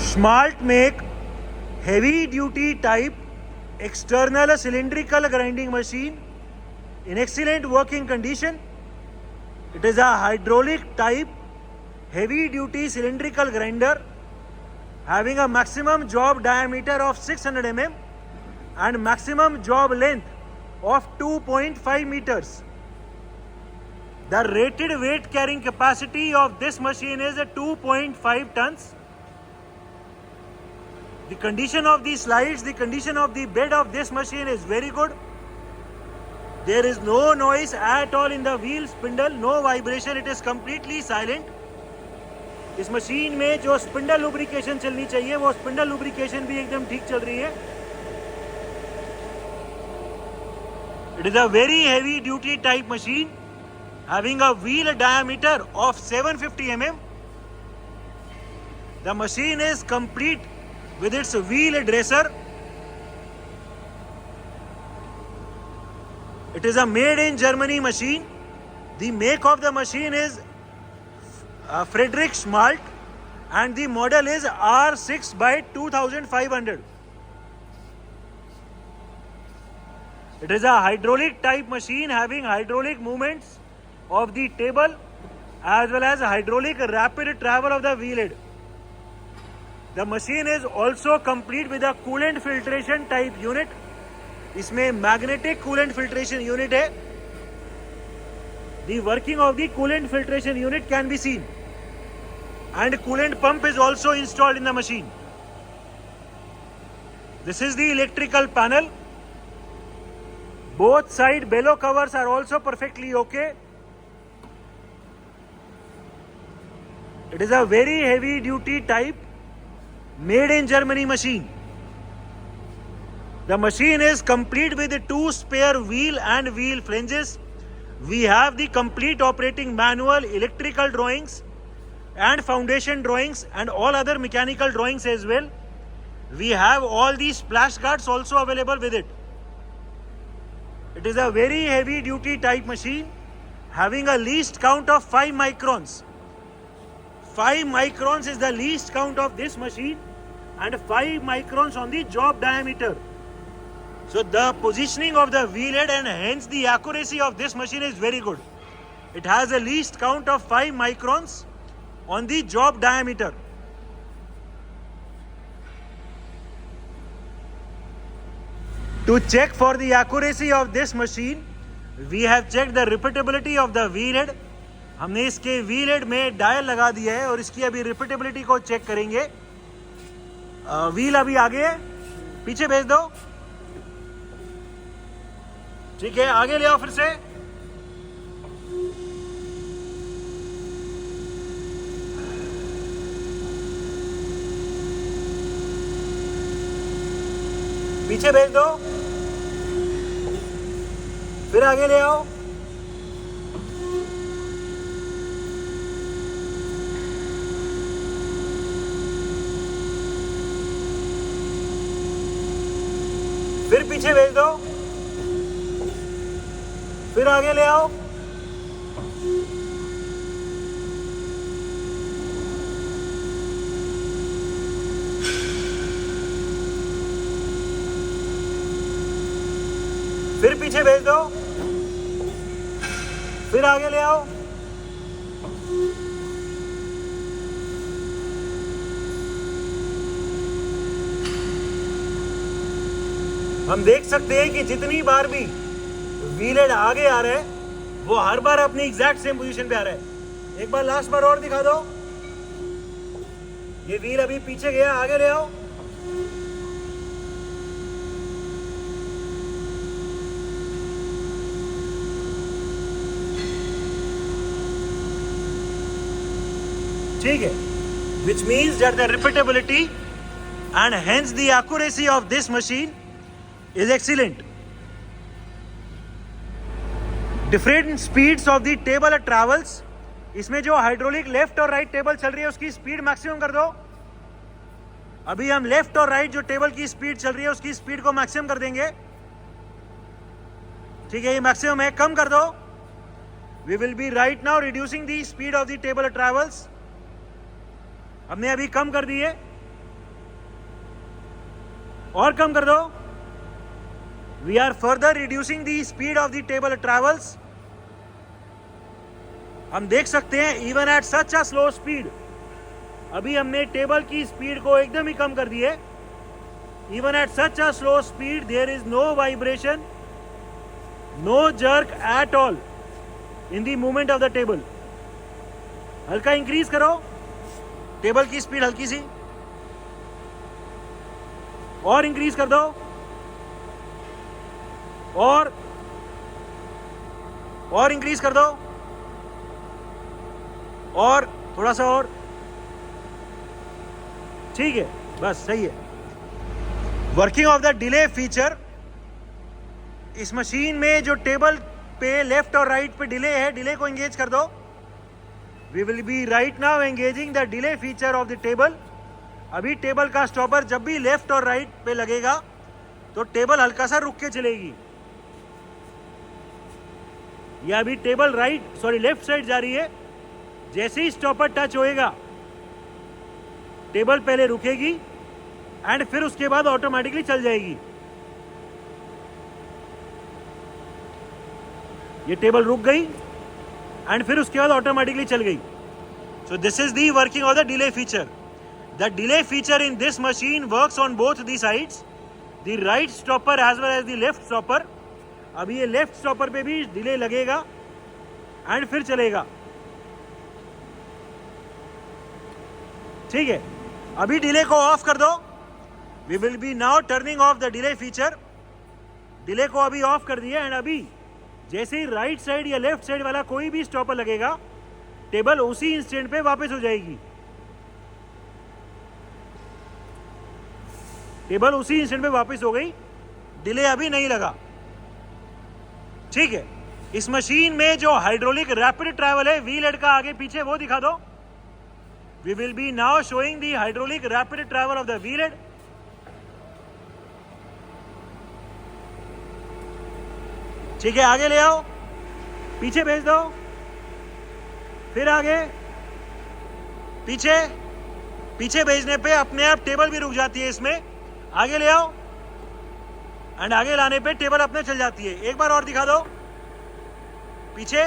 Schmaltz make heavy duty type external cylindrical grinding machine in excellent working condition. It is a hydraulic type heavy duty cylindrical grinder having a maximum job diameter of 600 mm and maximum job length of 2.5 meters. The rated weight carrying capacity of this machine is 2.5 tons. The condition of the slides, the condition of the bed of this machine is very good. There is no noise at all in the wheel spindle, no vibration, it is completely silent. इस machine में जो spindle lubrication चलनी चाहिए वो spindle lubrication भी एकदम ठीक चल रही है. It is a very heavy duty type machine having a wheel diameter of 750 mm. The machine is complete with its wheel dresser. It is a made in Germany machine. The make of the machine is Friedrich Schmaltz and the model is R6 by 2500. It is a hydraulic type machine having hydraulic movements of the table as well as hydraulic rapid travel of the wheel head. The machine is also complete with a coolant filtration type unit. इसमें magnetic coolant filtration unit है. The working of the coolant filtration unit can be seen. And coolant pump is also installed in the machine. This is the electrical panel. Both side bellow covers are also perfectly okay. It is a very heavy duty type made in Germany machine. The machine is complete with 2 spare wheel and wheel flanges. We have the complete operating manual, electrical drawings and foundation drawings and all other mechanical drawings as well. We have all these splash guards also available with it. It is a very heavy duty type machine having a least count of 5 microns. 5 microns is the least count of this machine and 5 microns on the job diameter. So the positioning of the wheel head and hence the accuracy of this machine is very good. It has a least count of 5 microns on the job diameter. To check for the accuracy of this machine, we have checked the repeatability of the wheel head. हमने इसके wheel head में dial लगा दिया है और इसकी अभी repeatability को चेक करेंगे. व्हील अभी आगे है, पीछे भेज दो. ठीक है, आगे ले आओ फिर से. पीछे भेज दो, फिर आगे ले आओ. फिर पीछे भेज दो, फिर आगे ले आओ. फिर पीछे भेज दो, फिर आगे ले आओ. हम देख सकते हैं कि जितनी बार भी व्हील हेड आगे आ रहा है वो हर बार अपनी एग्जैक्ट सेम पोजीशन पे आ रहा है. एक बार लास्ट बार और दिखा दो. ये व्हील अभी पीछे गया, आगे ले आओ. ठीक है, which means that the repeatability and hence the accuracy of this machine is excellent. Different speeds of the table travels. इसमें जो हाइड्रोलिक लेफ्ट और राइट टेबल चल रही है उसकी स्पीड मैक्सिमम कर दो. अभी हम लेफ्ट और राइट जो टेबल की स्पीड चल रही है उसकी स्पीड को मैक्सिमम कर देंगे. ठीक है, ये मैक्सिमम है, कम कर दो. We will be right now reducing the speed of the table travels. हमने अभी कम कर दी है. और कम कर दो। We are further reducing the speed of the table travels. हम देख सकते हैं even at such a slow speed, अभी हमने टेबल की स्पीड को एकदम ही कम कर दी है। Even at such a slow speed there is no vibration, no jerk at all in the movement of the table. हल्का इंक्रीज करो टेबल की स्पीड, हल्की सी और इंक्रीज कर दो, और इंक्रीज कर दो, और थोड़ा सा और। ठीक है, बस सही है। Working of the delay feature, इस मशीन में जो टेबल पे लेफ्ट और राइट पे डिले है, डिले को एंगेज कर दो। We will be right now engaging the delay feature of the table. अभी टेबल का स्टॉपर जब भी लेफ्ट और राइट पे लगेगा तो टेबल हल्का सा रुक के चलेगी। ये अभी टेबल लेफ्ट साइड जा रही है। जैसे ही स्टॉपर टच होएगा टेबल पहले रुकेगी एंड फिर उसके बाद ऑटोमेटिकली चल जाएगी। ये टेबल रुक गई एंड फिर उसके बाद ऑटोमेटिकली चल गई। So this is the working of the delay feature. The delay feature in this machine works on both the sides, the right stopper as well as the left stopper. अभी ये left stopper पे भी delay लगेगा and फिर चलेगा। ठीक है, अभी डिले को ऑफ कर दो। We will be now turning off the delay feature. Delay को अभी ऑफ कर दिया एंड अभी जैसे ही राइट साइड या लेफ्ट साइड वाला कोई भी स्टॉपर लगेगा टेबल उसी इंस्टेंट पे वापस हो जाएगी। टेबल उसी इंस्टेंट पे वापस हो गई, डिले अभी नहीं लगा। ठीक है, इस मशीन में जो हाइड्रोलिक रैपिड ट्रैवल है, व्हील हेड का आगे पीछे वो दिखा दो। We will be now showing the hydraulic rapid travel of the wheel head. ठीक है, आगे ले आओ, पीछे भेज दो, फिर आगे, पीछे। पीछे भेजने पे अपने आप टेबल भी रुक जाती है इसमें। आगे ले आओ एंड आगे लाने पे टेबल अपने चल जाती है। एक बार और दिखा दो, पीछे।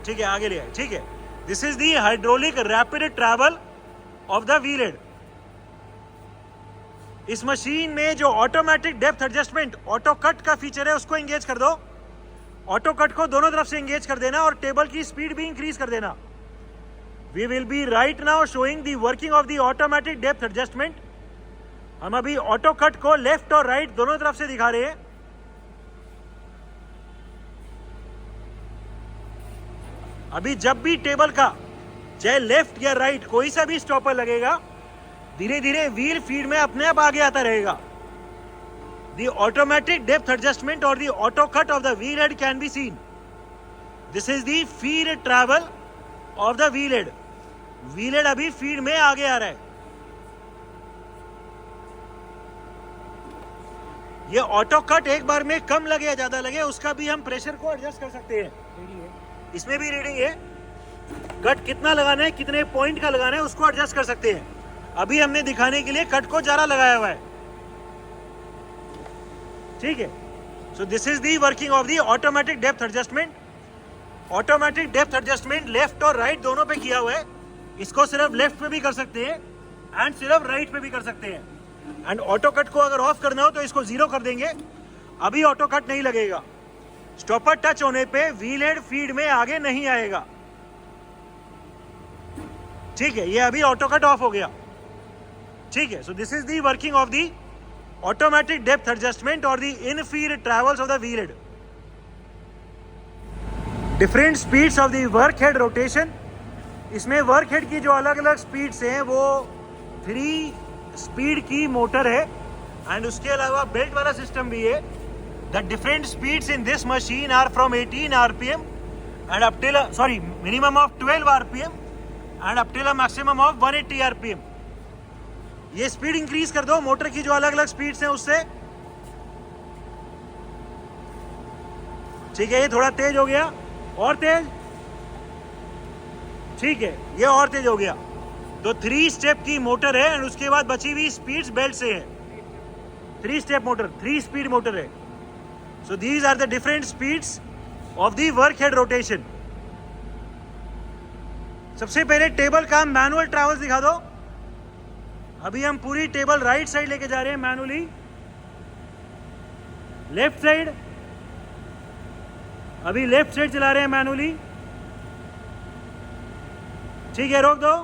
ठीक है, आगे ले आए। ठीक है, this is the hydraulic rapid travel of the wheel head. इस मशीन में जो automatic depth adjustment auto cut का फीचर है उसको एंगेज कर दो। ऑटो कट को दोनों तरफ से एंगेज कर देना और टेबल की स्पीड भी इंक्रीज कर देना। We will be right now showing the working of the automatic depth adjustment. हम अभी ऑटो कट को लेफ्ट और राइट दोनों तरफ से दिखा रहे हैं। अभी जब भी टेबल का चाहे लेफ्ट या राइट कोई सा भी स्टॉपर लगेगा, धीरे धीरे व्हील फीड में अपने आप आगे आता रहेगा। द ऑटोमेटिक डेप्थ एडजस्टमेंट और the auto cut off the wheel head can be seen. This is the feed travel of the wheel head. Wheel head अभी फीड में आगे आ रहा है। ये ऑटो कट एक बार में कम लगे या ज्यादा लगे उसका भी हम प्रेशर को एडजस्ट कर सकते हैं। इसमें भी रीडिंग है, कट कितना लगाना है, कितने पॉइंट का लगाना है उसको एडजस्ट कर सकते हैं। अभी हमने दिखाने के लिए कट को ज्यादा लगाया हुआ है। ठीक है, so this is the working of the automatic depth adjustment. Automatic depth adjustment left और राइट दोनों पे किया हुआ है। इसको सिर्फ लेफ्ट पे भी कर सकते हैं एंड सिर्फ राइट पे भी कर सकते हैं। एंड ऑटो कट को अगर ऑफ करना हो तो इसको 0 कर देंगे। अभी ऑटो कट नहीं लगेगा। स्टॉपर टच होने पे व्हील हेड फीड में आगे नहीं आएगा। ठीक है, ये अभी ऑटो कट ऑफ हो गया। ठीक है, so this is the working of the automatic depth adjustment और the in feed travels of the wheel head. Different speeds of the work head rotation. इसमें वर्क हेड की जो अलग अलग स्पीड्स हैं वो 3 स्पीड की मोटर है एंड उसके अलावा बेल्ट वाला सिस्टम भी है। The different speeds in this machine are from 18 RPM and up till minimum of 12 RPM and up till a maximum of 180 RPM. ये स्पीड इंक्रीज कर दो मोटर की जो अलग अलग स्पीड्स हैं उससे। ठीक है, ये थोड़ा तेज हो गया, और तेज। ठीक है, ये और तेज हो गया। तो 3 स्टेप की मोटर है एंड उसके बाद बची हुई स्पीड्स बेल्ट से है। 3 स्टेप मोटर, 3 स्पीड मोटर है. So these are the different speeds of the work head rotation. सबसे पहले टेबल का मैनुअल ट्रैवल्स दिखा दो. अभी हम पूरी टेबल राइट साइड लेके जा रहे हैं मैनुअली. लेफ्ट साइड, अभी लेफ्ट साइड चला रहे हैं मैनुअली. ठीक है, रोक दो.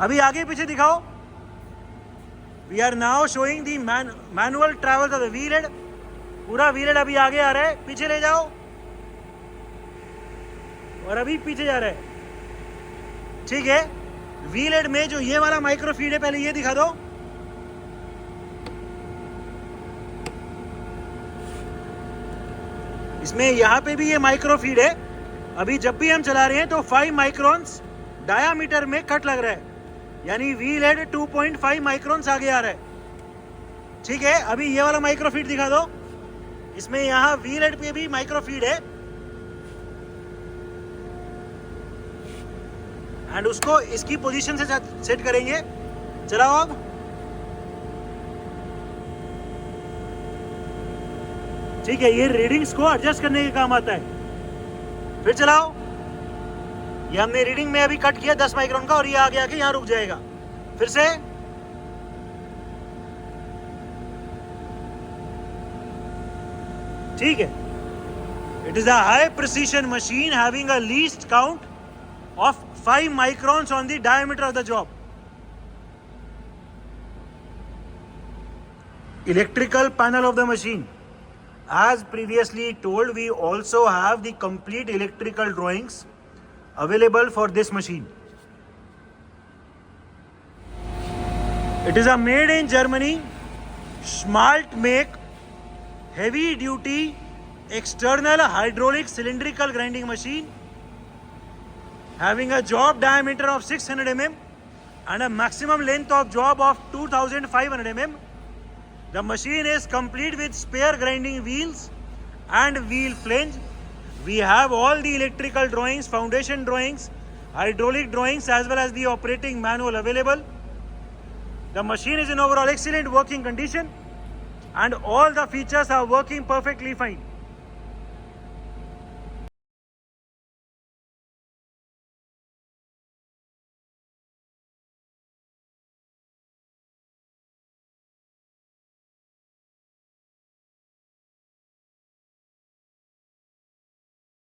अभी आगे पीछे दिखाओ. We are now showing the manual travels of the wheel head. पूरा व्हील हेड अभी आगे आ रहा है, पीछे ले जाओ. और अभी पीछे जा रहा है. ठीक है, व्हील हेड में जो ये वाला माइक्रो फीड है, पहले ये दिखा दो. इसमें यहां पे भी ये माइक्रो फीड है. अभी जब भी हम चला रहे हैं तो 5 माइक्रोन्स डायामीटर में कट लग रहा है, यानी व्हील हेड 2.5 माइक्रोन्स आगे आ रहा है. ठीक है, अभी ये वाला माइक्रो फीड दिखा दो. इसमें यहां व्हील हेड पे भी माइक्रो फीड है एंड उसको इसकी पोजीशन से सेट करेंगे. चलाओ अब. ठीक है, ये रीडिंग्स को एडजस्ट करने के काम आता है. फिर चलाओ. ये हमने रीडिंग में अभी कट किया 10 माइक्रोन का, और ये आगे आके यहां रुक जाएगा. फिर से. ठीक है, it is a high precision machine having a least count of 5 microns on the diameter of the job. Electrical panel of the machine. As previously told, we also have the complete electrical drawings available for this machine. It is a made in Germany, Schmaltz make, heavy duty external hydraulic cylindrical grinding machine having a job diameter of 600 mm and a maximum length of job of 2500 mm. The machine is complete with spare grinding wheels and wheel flange. We have all the electrical drawings, foundation drawings, hydraulic drawings as well as the operating manual available. The machine is in overall excellent working condition and all the features are working perfectly fine.